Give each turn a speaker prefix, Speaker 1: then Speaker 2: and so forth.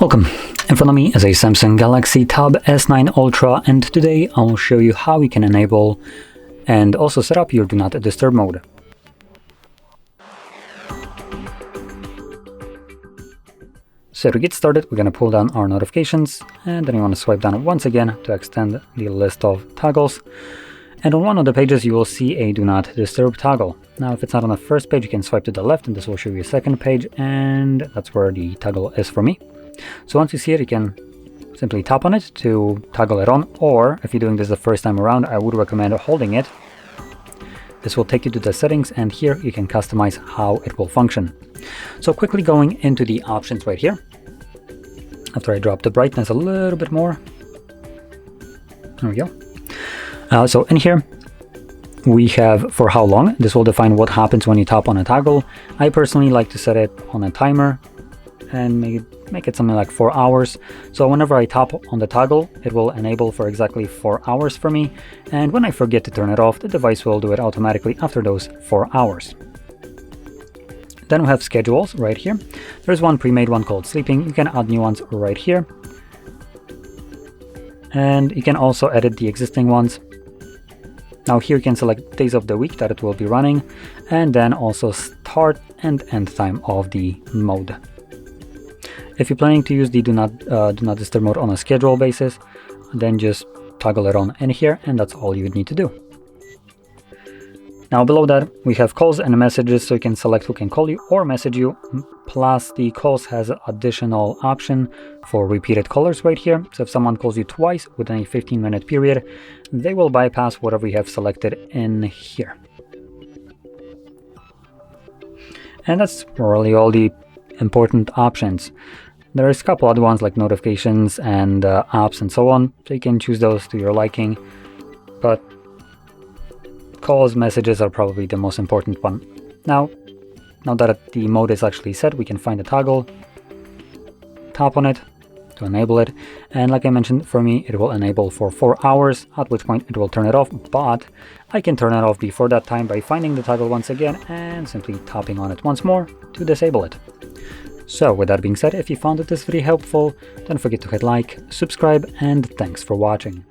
Speaker 1: Welcome. In front of me is a Samsung Galaxy Tab S9 Ultra, and today I will show you how you can enable and also set up your Do Not Disturb mode. So to get started, we're going to pull down our notifications, and then you want to swipe down once again to extend the list of toggles. And on one of the pages you will see a Do Not Disturb toggle. Now if it's not on the first page, you can swipe to the left and this will show you a second page, and that's where the toggle is for me. So once you see it, you can simply tap on it to toggle it on, or if you're doing this the first time around, I would recommend holding it. This will take you to the settings, and here you can customize how it will function. So quickly going into the options right here, after I drop the brightness a little bit more, there we go. So in here we have for how long. This will define what happens when you tap on a toggle. I personally like to set it on a timer and make it something like 4 hours. So whenever I tap on the toggle, it will enable for exactly 4 hours for me, and when I forget to turn it off, the device will do it automatically after those 4 hours. Then we have schedules right here. There's one pre-made one called sleeping. You can add new ones right here, and you can also edit the existing ones. Now here you can select days of the week that it will be running, and then also start and end time of the mode. If you're planning to use the Do Not Disturb mode on a schedule basis, then just toggle it on in here, and that's all you would need to do. Now below that we have calls and messages, so you can select who can call you or message you. Plus the calls has an additional option for repeated callers right here. So if someone calls you twice within a 15-minute period, they will bypass whatever you have selected in here. And that's really all the important options. There's a couple other ones like notifications and apps and so on, so you can choose those to your liking, but calls, messages are probably the most important one. Now that the mode is actually set, we can find the toggle, tap on it to enable it, and like I mentioned, for me it will enable for 4 hours, at which point it will turn it off, but I can turn it off before that time by finding the toggle once again and simply tapping on it once more to disable it. So with that being said, if you found this video helpful, don't forget to hit like, subscribe, and thanks for watching.